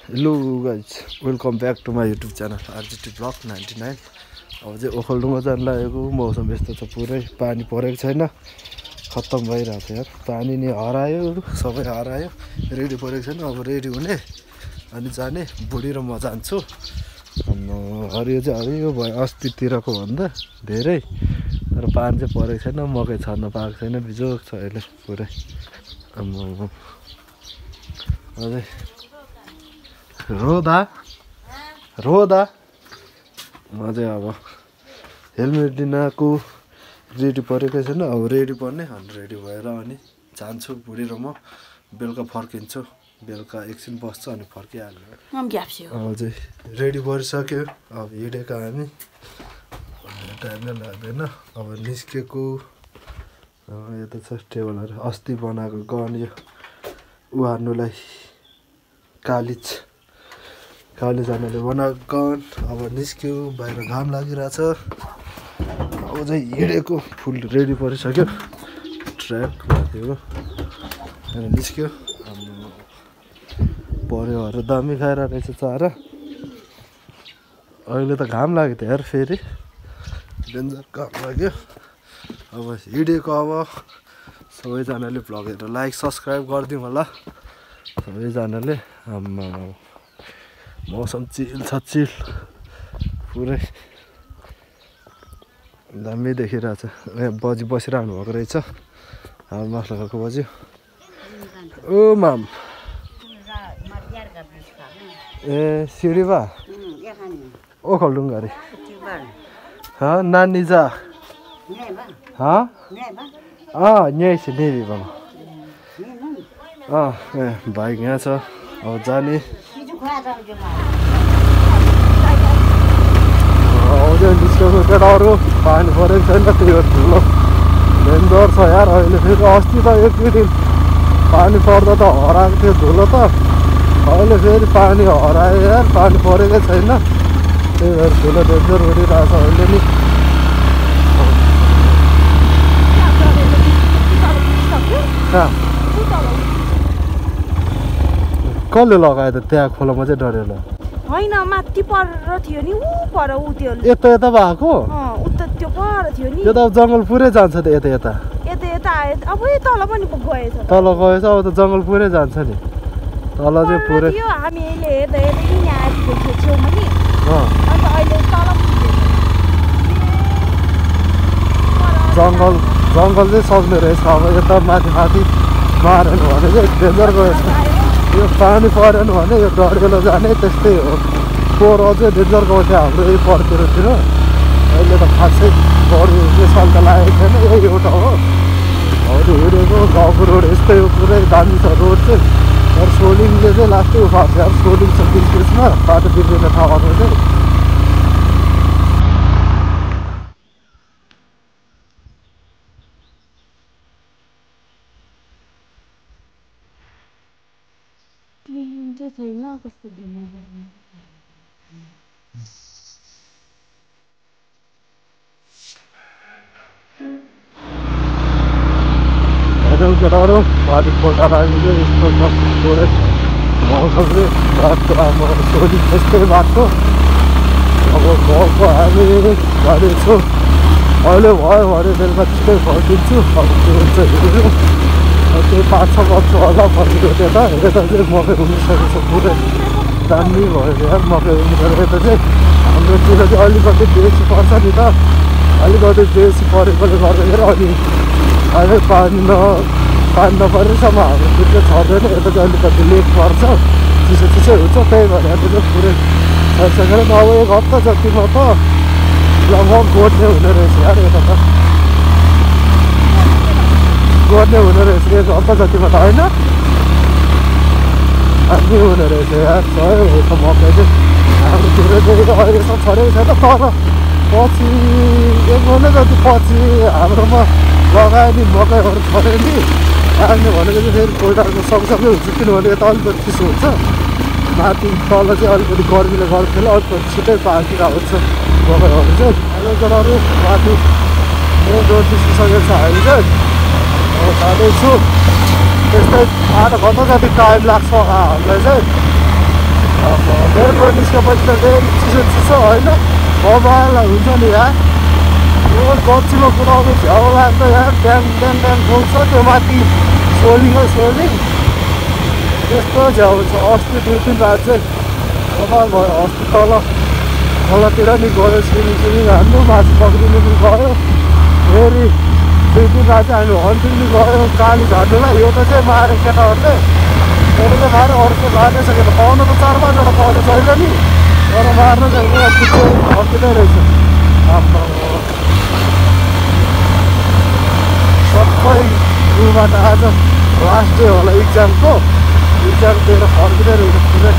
Hello guys, welcome back to my YouTube channel RGT Vlog 99। अब चाहिँ ओखलडुङ्गा जान लागेको मौसम यस्तो छ पुरै पानी परेको छैन खत्तम भइरहेको छ यार पानी नि हरायो सबै हरायो रेडी परेको छैन अब रेडी हुने अनि जाने बुढी र म जान्छु हरियो चाहिँ हरियो भयो अस्तितिरको भन्दा धेरै तर पानी चाहिँ परेको छैन मकै छर्न पाएको छैन बिजोग छ अहिले पुरै अझै रोदा म चाहिँ अब हेलमेट लिनको रेडी परेकै छैन अब रेडी पर्ने अनि रेडी भएर अनि जान्छु बुढी र म बेलुका फर्किन्छु बेलुका एकछिन बस्छु अनि फर्किहाल्नु अब चाहिँ रेडी परिसक्यो अब हिँडेको हामी टाइम लाग्दैन अब निस्केको यता छ टेबलहरू अस्ति बनाएको गन यो उहार्नुलाई काली जानाले बनाएको गन अब निस्क्यो बाहिर घाम लागिरहेछ अब चाहिँ हिँडेको फुल रेडी परिसक्यो ट्र्याक माथि हो निस्क्यो पऱ्योहरू दामी खाएर रहेछ चारा अहिले त घाम लाग्यो त यार फेरि डेन्जर घाम लाग्यो अब हिँडेको अब सबैजनाले भ्लगहरू लाइक सब्सक्राइब गरिदिउँ होला सबैजनाले मौसम चिल छ चिल पुरै दामी देखिरहेछ बजी बसिरहनु भएको रहेछ हाल मसला खाएको बज्यो ओ माम ए सिँढीबा ओखलडुङ्गा रे हाँ नानी जा हाँ यहीँ छ नेभी बाबा बाइक यहाँ छ अब जाने निस्केको केटाहरू पानी परेको छैन त्यो ठुलो डेन्जर छ यार अहिले फेरि अस्ति त एक दुई दिन पानी पर्दा त हराएको थियो धुलो त अहिले फेरि पानी हरायो यार पानी परेकै छैन त्यही भएर ठुलो डेन्जर उडिरहेको छ अहिले नि कसले लगायो त त्यहाँ खोलामा चाहिँ डढेलो होइन माथि पर थियो नि ऊ पर ऊ त्यो यता यता भएको उता त्यो पर थियो नि यो त अब जङ्गल पुरै जान्छ त यता यता आयो अब यो तल पनि गएछ तल गएछ अब त जङ्गल पुरै जान्छ नि तल चाहिँ पुरै हामीले हेर्दा यहाँ आइपुगेको छेउमा नि अन्त अहिले तल जङ्गल चाहिँ सक्ने रहेछ अब यता माथि मारेन भने चाहिँ डेन्जर गएछ यो पानी परेन भने यो डढेलो जाने त्यस्तै हो पोहोर अझै डेन्जर गउँथ्यो हाम्रो यही परतिरतिर अहिले त खासै बढी साल त लागेको छैन यही एउटा हो अरू हिँडेको गाउँको रोड यस्तै हो पुरै दामी छ रोड चाहिँ तर सोलिङले चाहिँ लास्टै उठाएको छ यार सोलिङ छ बिचमा बाटो बिग्रिने ठाउँहरू चाहिँ छैन कस्तो केटाहरू बाटो खोल्टा लाग्यो यस्तो पुरै मौसमले बाटो अब सोली त्यस्तै बाटो अब गाउँको हामी गाडी छु अहिले भयो भने बेलुका छिटै फर्किन्छु अब के हुन्छ हेऱ्यो त्यही 5-6 वर्ष होला फर्कियो त्यता यता चाहिँ मकै उम्रिसकेको छ पुरै दामी भयो यार मकै उम्रिसकेर यता चाहिँ हाम्रोतिर चाहिँ अलिकति बेसी पर्छ नि त अलिकति बेसी परेकोले गर्दाखेरि अनि अहिले पानी नपरेसम्म हाम्रोतिर चाहिँ छँदैन यता चाहिँ अलिकति लेट पर्छ चिसो हुन्छ त्यही भएर यता चाहिँ पुरै छइसकेर अब एक हप्ता जतिमा त लगभग गोड्ने हुने रहेछ यार यता त गर्ने हुने रहेछ एक हप्ता जतिमा त होइन हामी हुने रहेछ यार सय हो मकै चाहिँ हाम्रोतिर चाहिँ अहिलेसम्म छरेको छैन तर पछि एक महिना जति पछि हाम्रोमा लगायो नि मकैहरू छऱ्यो नि लाग्ने भनेको चाहिँ फेरि कोल्टाको सँगसँगै हुन्छ किनभने यता अलिकति चिसो हुन्छ माथि तल चाहिँ अलिकति गर्मीले गर्दाखेरि अलिकति छिटै पाकेर आउँछ मकैहरू चाहिँ अहिले केटाहरू माथि रोड चिसिसकेको छ हामी चाहिँ जाँदैछु त्यस्तै आधा घन्टा जति टाइम लाग्छ हामीलाई चाहिँ मेरो निस्केपछि त चिसो चिसो होइन बबालाई हुन्छ नि यार गच्चीमा कुदाउनु झ्याउ लाग्छ यार ड्याङ ड्याङ ड्याङ बोल्छ त्यो माथि सोलिङ त्यस्तो झ्याउ छ अस्ति 2-3 रात चाहिँ बबाल भयो अस्ति तलतिर नि गयो सिमी हान्नु मासु पक्रिनु पनि गयो फेरि 2-3 रात चाहिँ हामी हन्टिङ नि गयो काली घाटुलाई यो त चाहिँ मारे केटाहरूले मेरो त मारे अर्को मारिसकेर पाउनु त 4-5 वटा पाउनु छैन नि तर मार्नु चाहिँ हर्किँदै रहेछ सबै स्कुलबाट आज लास्ट डे होला इक्जाम दिएर फर्किँदै रहेछ पुरै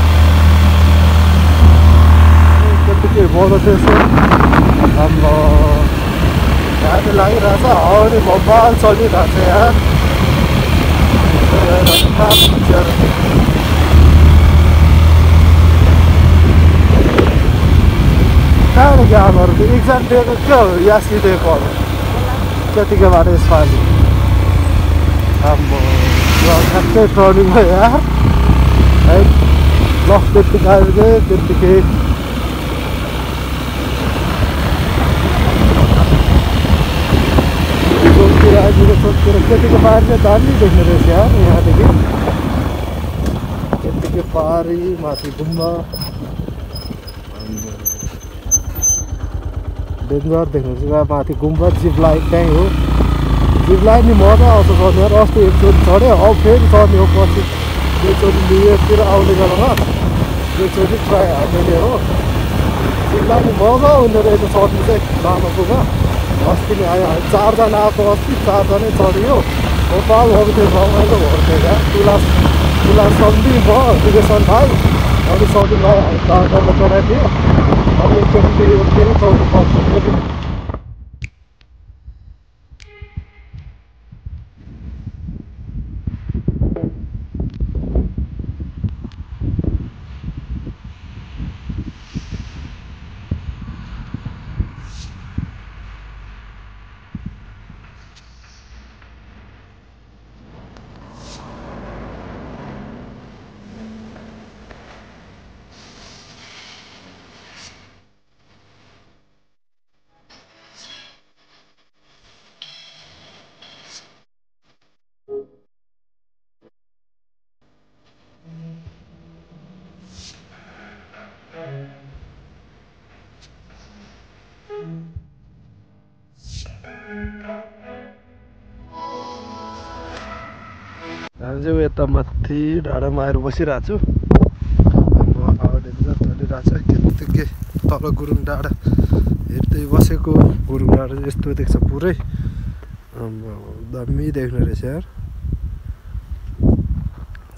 त्यतिकै बढो त्यसो हाम्रो गाडी लागिरहेछ हावाले बबाल चलिरहेछ यार कहाँबाट ज्ञानहरू इक्जाम दिएको क्या हो यासी दिएको अब त्यतिकै बाटो यसपालि ठ्याक्कै टर्निङमा यार है ल त्यतिकै आइपुगेँ त्यतिकै सोचतिर त्यतिको पारी चाहिँ दामी देख्ने रहेछ यार यहाँदेखि त्यतिकै पारी माथि गुम्बा डेन्जर देख्नु माथि गुम्बा जिप लाइन त्यहीँ हो जिप लाइन नि मजा आउँछ चढ्ने यार अस्ति एकचोटि चढ्यो अब फेरि चढ्ने हो पछि एकचोटि लिएतिर आउने बेलामा एकचोटि ट्राई हाल्ने हो जिप लाइन मजा हुँदो रहेछ चढ्नु चाहिँ लामाकोमा अस्ति नै आयो 4जना आएको अस्ति 4जनै चढ्यो गोपाल अब त्यो रमाइलो भर्थ्यो क्या तुला सम्धी भयो विदेशन भाइ अनि सम्धी भाइ दार्जिलिङमा चढाइदियो अनि एकचोटि फेरि चढ्नु पर्छ हामी चाहिँ यता माथि डाँडामा आएर बसिरहेको छु अब हावा डेन्जर चलिरहेको छ त्यत्तिकै तल गुरुङ डाँडा हेर्दै बसेको गुरुङ डाँडा यस्तो देख्छ पुरै दामी देख्ने रहेछ यार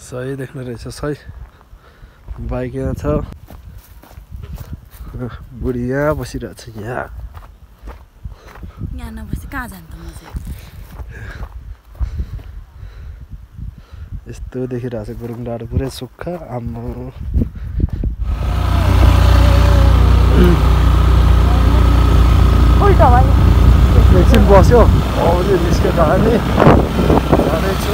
सही देख्ने रहेछ सही बाइक यहाँ छ बुढी यहाँ बसिरहेको छ यहाँ नबसी कहाँ जान्छ म चाहिँ यस्तो देखिरहेको छ गुरुङ डाँडा पुरै सुक्खा आम्मा उल्टा भयो एकछिन बस्यो आउने निस्क्यो जाने जाँदैछु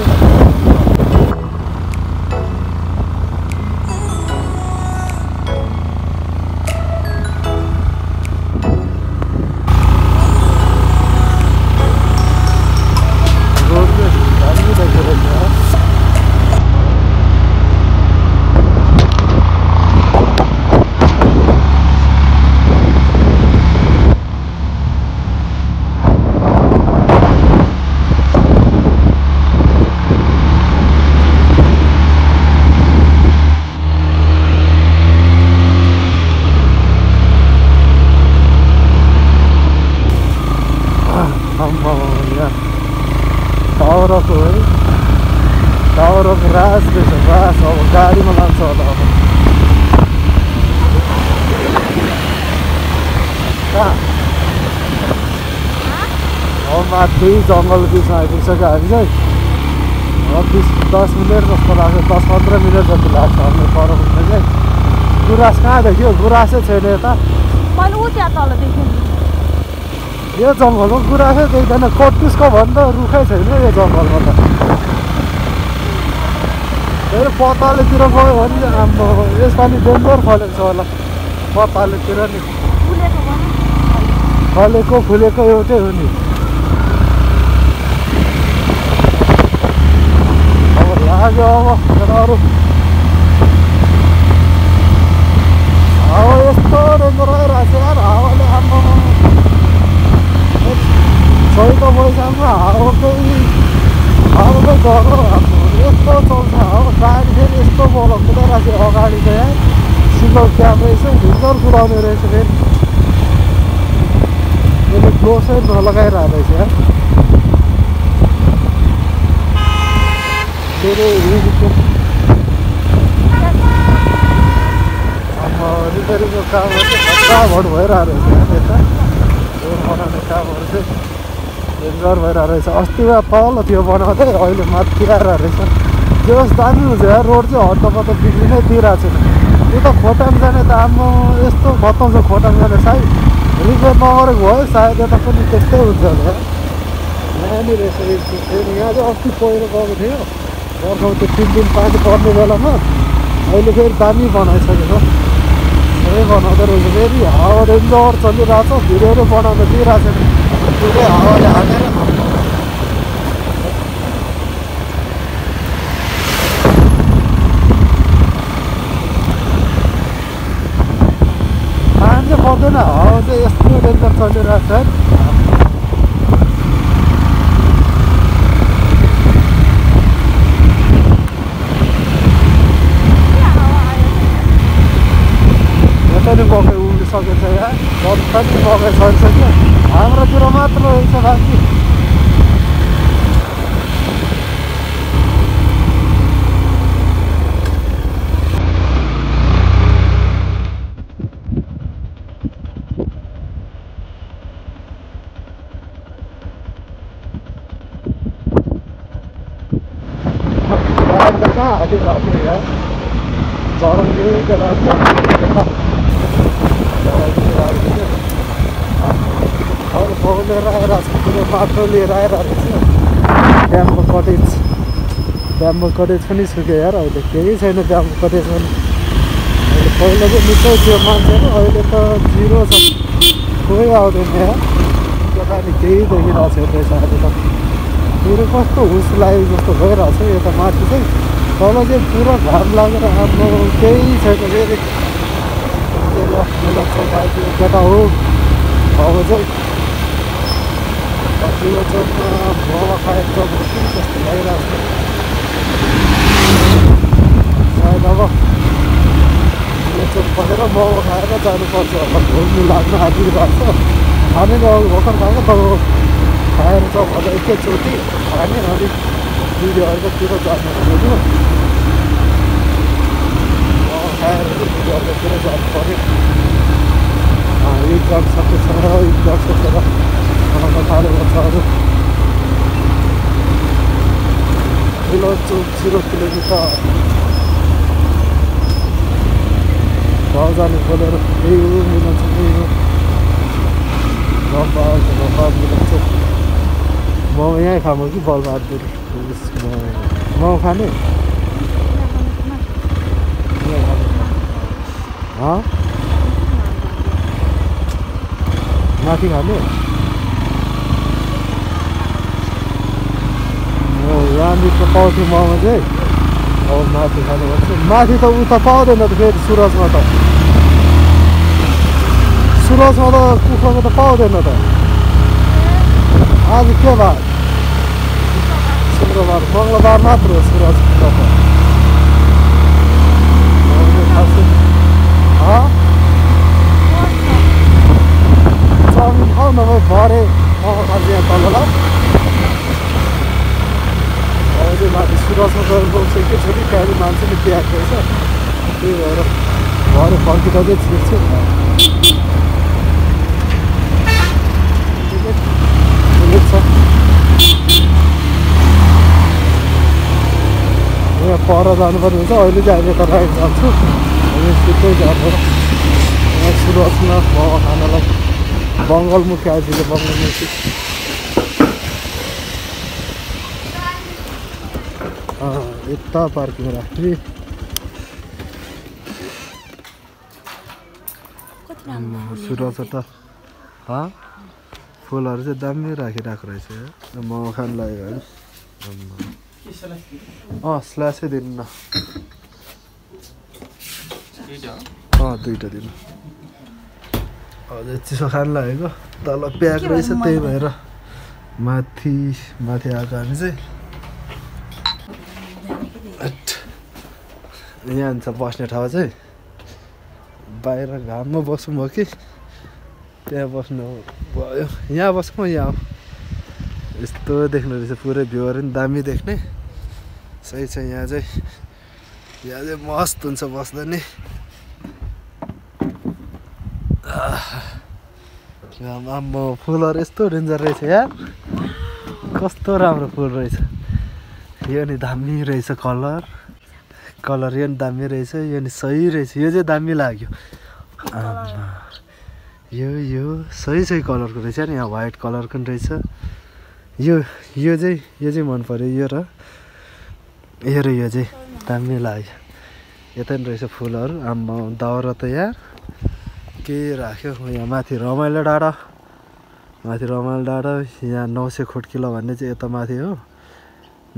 टावरको है टावरको रास रहेछ रास अब गाडीमा लान्छ होला अब अब माथि जङ्गल बिचमा आइपुगिसक्यो हामी चाहिँ अब 10 मिनट जस्तो लाग्छ 10-15 मिनट जति लाग्छ हामीले पर पुग्न चाहिँ गुराँस कहाँ देख्यो गुराँसै छैन यता मैले उ त्यहाँ तल देखेँ यो जङ्गलमा गुराँसै देख्दैन कटुसको भन्दा रुखै छैन यो जङ्गलमा त फेरि पतालेतिर गयो भने आम्बो यसपालि डेन्जर फलेको छ होला पतालेतिर नि फलेको फुलेको एउटै हो नि अब लाग्यो अब केटाहरू हावा यस्तो डेन्जर आइरहेको छ यार हावाले आम्बो सहीको पैसामा हावाकै डर हो यस्तो चल्छ हावा गाडी फेरि यस्तो बल कुदाइरहेको छ अगाडि चाहिँ यहाँ सिग्नल क्यामेरा यसो ढुङ्गर कुदाउने रहेछ फेरि यसले क्लोजै नलगाइरहेको रहेछ यार फेरि रिपेयरिङको कामहरू चाहिँ खटाभट भइरहेको रहेछ यता रोड बनाउने कामहरू चाहिँ डेन्जर भइरहेको रहेछ अस्तिमा तल थियो बनाउँदै अहिले माथि आइरहेको रहेछ जे होस् दामी हुन्छ यार रोड चाहिँ हट्टपट्ट बिग्रि नै दिइरहेको छैन यो त खोटाङ जाने त आम्मा यस्तो खतम छ खोटाङ जाने सायद रिपेयर नगरेको भयो सायद यता पनि त्यस्तै हुन्छ होला यहाँनिर रहेछ फेरि यहाँ चाहिँ अस्ति पहिरो गएको थियो बर्खामा त्यो 3 दिन पानी पर्ने बेलामा अहिले फेरि दामी बनाइसकेको सबै बनाउँदो रहेछ फेरि हावा डेन्जर चलिरहेको छ भिडियोहरू बनाउन दिइरहेको छैन पुरै हावाले हालेर पानी चाहिँ पर्दैन हावा चाहिँ यस्तो डेन्जर चलिरहेको छ पनि मकै उडिसकेको छ यहाँ पनि मकै सरिसक्यो हाम्रोतिर मात्र रहेछ बाँकी कहाँ हालिरहेको यहाँ झरङ लिएर आइरहेको छ पुरो माटो लिएर आइरहेको छ ब्याम्बो कटेज पनि सुक्यो यार अहिले केही छैन ब्याम्बो कटेज पनि अहिले पहिला चाहिँ निकै थियो मान्छेहरू अहिले त जिरो छ कोही आउँदैन यहाँ यता नि केही देखिरहेको छ रहेछ अहिले त पुरो कस्तो हुस लागेको जस्तो भइरहेको छ यता माथि चाहिँ तल चाहिँ पुरा घाम लागेर आफ्नो केही छैन फेरि केटा हो अब चाहिँ यो चोकमा मोमो खाएको जस्तो लागिरहेको छ सायद अब यो चोक पसेर मोमो खाएर जानुपर्छ होला घुम्नु लाग्नु आइरहेको छ खाने त भर्खर खाएको त खाएर चोक अझ एकैचोटि खाने अलिक भिडियोहरूतिर जानु पऱ्यो मोमो खाएर भिडियोहरूतिर जानु पऱ्यो एक जग सकेछ एक जग सकेर बनाउन थालेको छ अरू किलो 0 किलोमिटर घर जाने खोलेर यही हो मिलन छ यही हो मिलन छ म यहीँ खानु कि बलबहादुर म खाने माथि खाने यहाँनिर त पाउँथ्यो मोमो चाहिँ अब माथि खानु पर्छ माथि त उता पाउँदैन त फेरि सुरजमा त कुखुराको त पाउँदैन त आज के बार शुक्रबार मङ्गलबार मात्र हो सुरजको त चाउमिन खाऊ नभए भरे मोमो खान्छ यहाँ तललाई अहिले माथि सुरजमा गएर गउँछ एकैचोटि त्यहाँदेखि मान्छेले बिहाएको रहेछ त्यही भएर भरे फर्किँदा चाहिँ छिर्छु छ यहाँ पर जानुपर्ने हुन्छ अहिले चाहिँ अहिले त राइड जान्छु हामी सिधै जानु यहाँ सुरजमा मोमो खानलाई बङ्गालमुखी आइदिले बङ्गालमुखी यता पार्किङ राख्ने सुरज त फुलहरू चाहिँ दामी राखिरहेको रहेछ म खान लाग्यो है स्ल्यासै दिनु न दुईटा दिनु हजुर चिसो खान लागेको तल प्याक रहेछ त्यही भएर माथि आएको हामी चाहिँ यहाँ हुन्छ बस्ने ठाउँ चाहिँ बाहिर घाममा बस्नु भयो कि त्यहाँ बस्नु भयो यहाँ बस्नु यहाँ यस्तो देख्नु रहेछ पुरै भ्यूहरू पनि दामी देख्ने सही छ यहाँ चाहिँ मस्त हुन्छ बस्दा नि आम्मा फुलहरू यस्तो डेन्जर रहेछ यार कस्तो राम्रो फुल रहेछ यो नि दामी रहेछ कलर यो नि दामी रहेछ यो नि सही रहेछ यो चाहिँ दामी लाग्यो यो सही कलरको रहेछ नि यहाँ व्हाइट कलरको नि रहेछ यो चाहिँ मन पर्यो यो चाहिँ दामी लाग्यो यता नि रहेछ फुलहरू आम्मा दाउरा त यार के राख्यो यहाँ माथि रमाइलो डाँडा यहाँ 900 खुट्किलो भन्ने चाहिँ यता माथि हो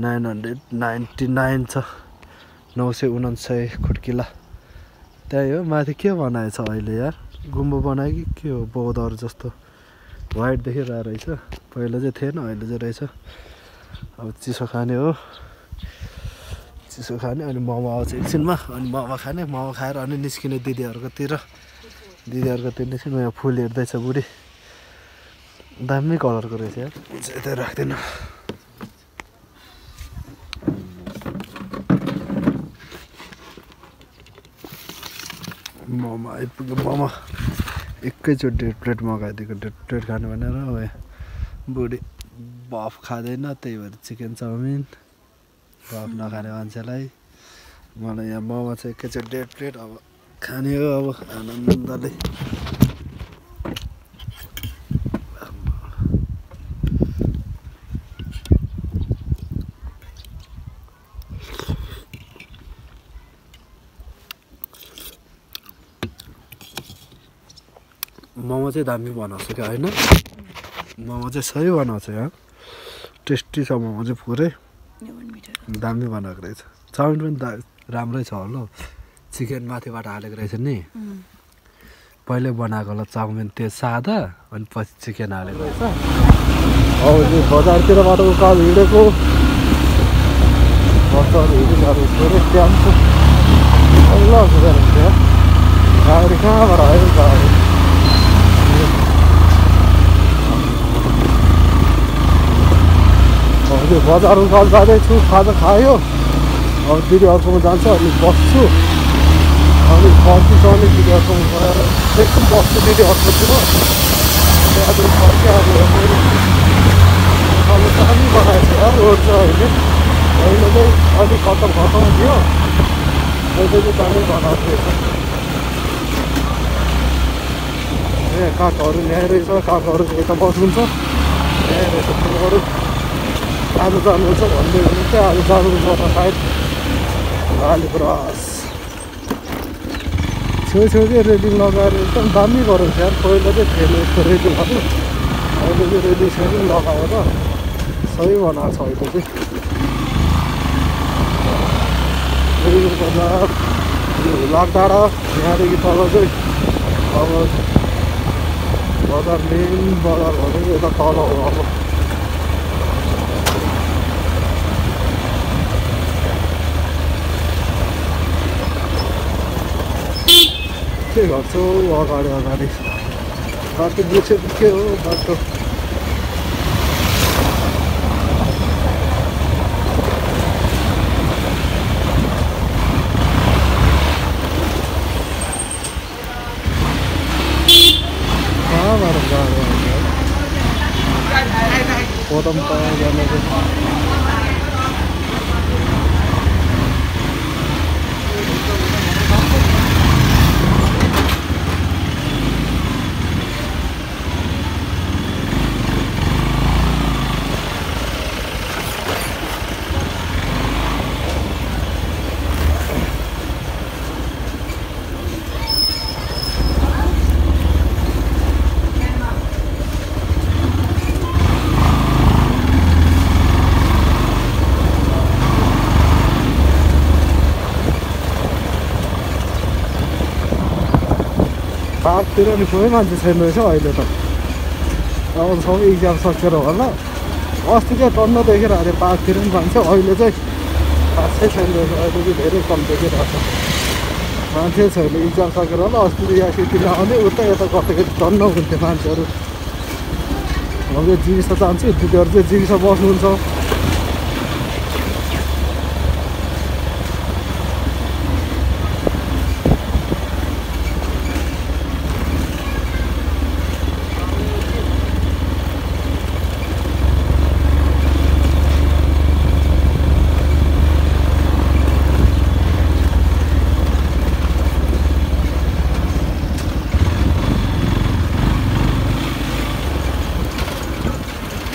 999 छ 999 खुट्किला त्यही हो माथि के बनाएछ अहिले यार गुम्बा बनायो कि के हो बौद्धहरू जस्तो व्हाइट देखिरहेको रहेछ पहिला चाहिँ थिएन अहिले चाहिँ रहेछ अब चिसो खाने अनि मोमो आउँछ एकछिनमा अनि मोमो खाने मोमो खाएर अनि निस्किने दिदीहरूकोतिर निस्किनु यहाँ फुल हेर्दैछ बुढी दामी कलरको रहेछ यार यतै राख्दैन मोमो आइपुग्यो मोमो एकैचोटि 1.5 प्लेट मगाइदिएको 1.5 प्लेट खानु भनेर हो बुढी बफ खाँदैन त्यही भएर चिकन चाउमिन बफ नखाने मान्छेलाई मलाई यहाँ मोमो चाहिँ एकैचोटि 1.5 प्लेट अब खाने हो अब आनन्दले मोमो चाहिँ दामी बनाउँछ क्या होइन मोमो चाहिँ सही बनाउँछ यहाँ टेस्टी छ मोमो चाहिँ पुरै दामी बनाएको रहेछ चाउमिन पनि राम्रै छ होला चिकन माथिबाट हालेको रहेछ नि पहिले बनाएको होला चाउमिन त्यो सादा अनि पछि चिकन हालेको रहेछ अब यो बजारतिरबाट उकालो हिँडेको बसहरू हिँडिरहेको पुरै ट्याम छ गाडी कहाँबाट आयो गाडी त्यो बजार उकालो जाँदैछु खाजा खायो अब दिदी अर्कोमा जान्छ अनि बस्छु अनि फर्किन्छ अनि दिदी अर्कोमा गएर एकदम बस्छु दिदी अर्कोतिर त्यहाँदेखि फर्किहाल्यो अब दामी बनाएको छ यार रोड चाहिँ अहिले चाहिँ अलिक खतम थियो अहिले चाहिँ दामी बनाएको रहेछ काठहरू ल्याइरहेछ काठहरू यता बस्नुहुन्छ ल्याइरहेछ फुलहरू आज जानुहुन्छ भन्दै हुनुहुन्छ आज जानुहुन्छ सायद अलिपुरस छेउछेउकै रेलिङ लगाएर एकदम दामी गराउँछ यार पहिला चाहिँ थिएन यस्तो रेलिङहरू अहिले चाहिँ रेलिङ सेलिङ लगाएर सही बनाएको छ अहिले चाहिँ रेलिङ बजार हुलाक डाँडा यहाँदेखि तल चाहिँ अब बजार मेन बजार भनेको यता तल हो अब के गर्छौ अगाडि बाटो बिर्स्यो के हो बाटो कहाँबाट गाडी पदम पायो जानेको पार्कतिर नि कोही मान्छे छैन रहेछ अहिले त अब सबै इक्जाम सकेर होला अस्ति चाहिँ टन्न देखेर अरे पार्कतिर पनि मान्छे अहिले चाहिँ खासै छैन रहेछ अहिले चाहिँ धेरै कम देखिरहेको छ मान्छे छैन इक्जाम सकेर होला अस्ति यहाँ सिटीमा आउने उता यता कतैकति टन्न हुन्थ्यो मान्छेहरू अब यो जिनिस त जान्छु दिदीहरू चाहिँ जिनिसमा बस्नुहुन्छ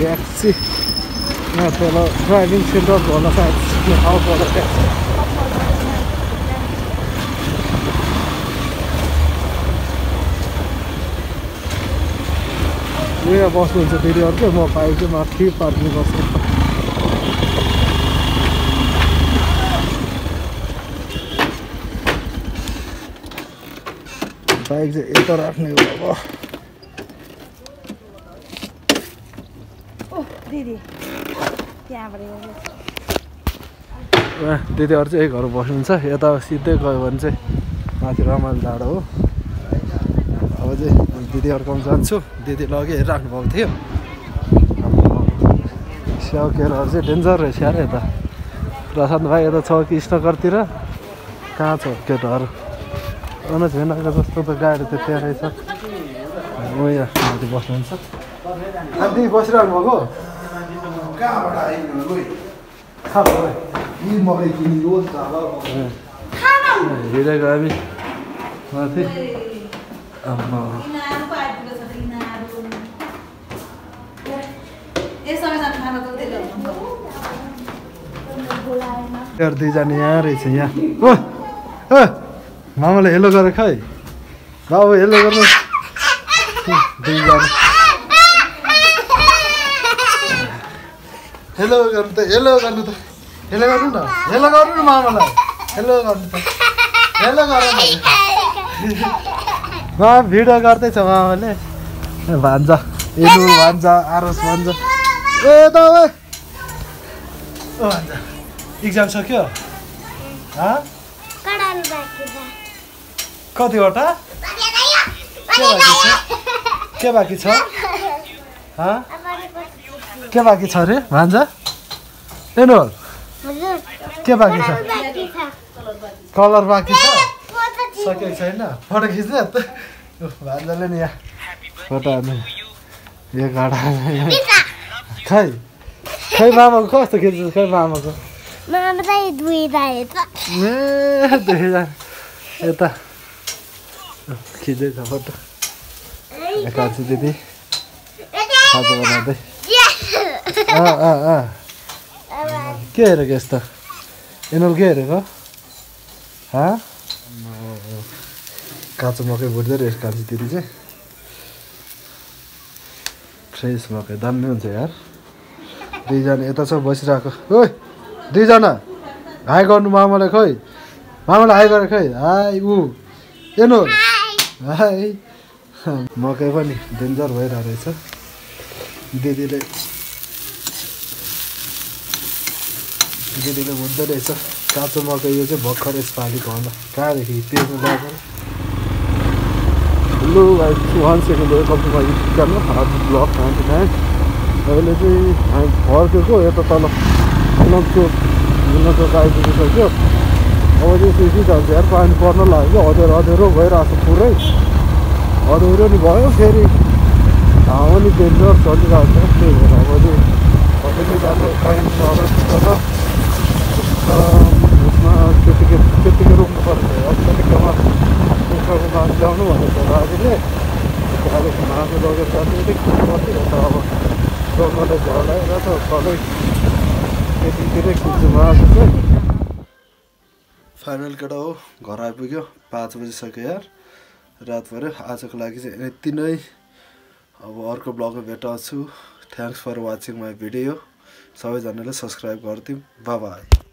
ट्याक्सी यहाँ तल ड्राइभिङ सेन्टर होला सायद ठाउँ पर्छ ट्याक्सी यहाँ बस्नुहुन्छ दिदीहरू चाहिँ म बाइक चाहिँ माथि पार्किङ गर्छु बाइक चाहिँ यता राख्ने हो अब दिदीहरू चाहिँ एक घर बस्नुहुन्छ यता सिधै गयो भने चाहिँ माथि रमाइलो डाँडो हो अब चाहिँ दिदीहरूकोमा जान्छु दिदी लगे हेरिराख्नु भएको थियो स्याउ केराहरू चाहिँ डेन्जर रहेछ यार यता प्रशान्त भाइ यता छ कि स्टकरतिर कहाँ छ केटाहरू अन्त झेनाको जस्तो त गाडी त त्यहाँ रहेछ हो यहाँ माथि बस्नुहुन्छ आन्टी बसिरहनु भएको कहाँबाट आइदिनु हिँडेको हामी माथि दुईजना यहाँ रहेछ यहाँ ओ मामाले हेलो गर खै बाबु हेलो गर्नु दुईजना हेलो गर्नु त हेलो गर्नु त हेलो गर्नु न हेलो गर्नु न मामालाई हेलो गर्नु त हेलो गर मामा भिडियो गर्दैछ मामाले भान्जा एलु भान्जा आरस भान्जा ए त ओ भान्जा इक्जाम सक्यो कतिवटा के बाँकी छ के बाँकी छ अरे भान्जा एनुअल के बाँकी छ कलर बाँकी छ सकेको छैन फोटो खिच्ने भान्जाले नि यहाँ फोटो हाल्नु यो घाटा खै खै मामाको कस्तो खिच्नु खै मामाको यता खिच्दैछ फोटो कान्छु दिदी खाजा बनाउँदै के हेरेको यस्तो एनुअल के हेरेको काँचो मकै भुट्दै रहेछ कान्छु दिदी चाहिँ फ्रेस मकै दामी हुन्छ यार दुईजना यता छ बसिरहेको ओइ दुईजना हाई गर्नु मामालाई खै मामालाई हाई गरेर खै हाई ऊ एनुअल हाई मकै पनि डेन्जर भइरहेको रहेछ दिदीले भुट्दै रहेछ काँचो मकै यो चाहिँ भर्खर यसपालिको होला कहाँदेखि पेर्नु गएको हेलो भाइ 1 second welcome to my YouTube channel blog 99 अहिले चाहिँ हामी फर्केको यता तल मुनको आइपुगिसक्यो अब चाहिँ सिसी जान्छ यार पानी पर्न लाग्यो अँध्यारो भइरहेको छ पुरै अँध्यारो नि भयो फेरि हावा नि डेन्जर चलिरहेको छ त्यही भएर अब चाहिँ कतै जानु पानी उसमा त्यतिकै रोक्नु पर्छ अब त्यतिकैमा कुखुराको मासु ल्याउनु भनेको बाजेले त्यहाँदेखि मासु लगेर जानु पर्थ्यो त अब दोकानले झलाएर त सधैँ त्यतिखेरै खिच्छु मासु चाहिँ फाइनल केटा हो घर आइपुग्यो 5 बजिसक्यो यार रात पऱ्यो आजको लागि चाहिँ यति नै अब अर्को ब्लगमा भेटाउँछु thanks for watching my video सबैजनाले सब्सक्राइब गरिदिउँ बाई बाई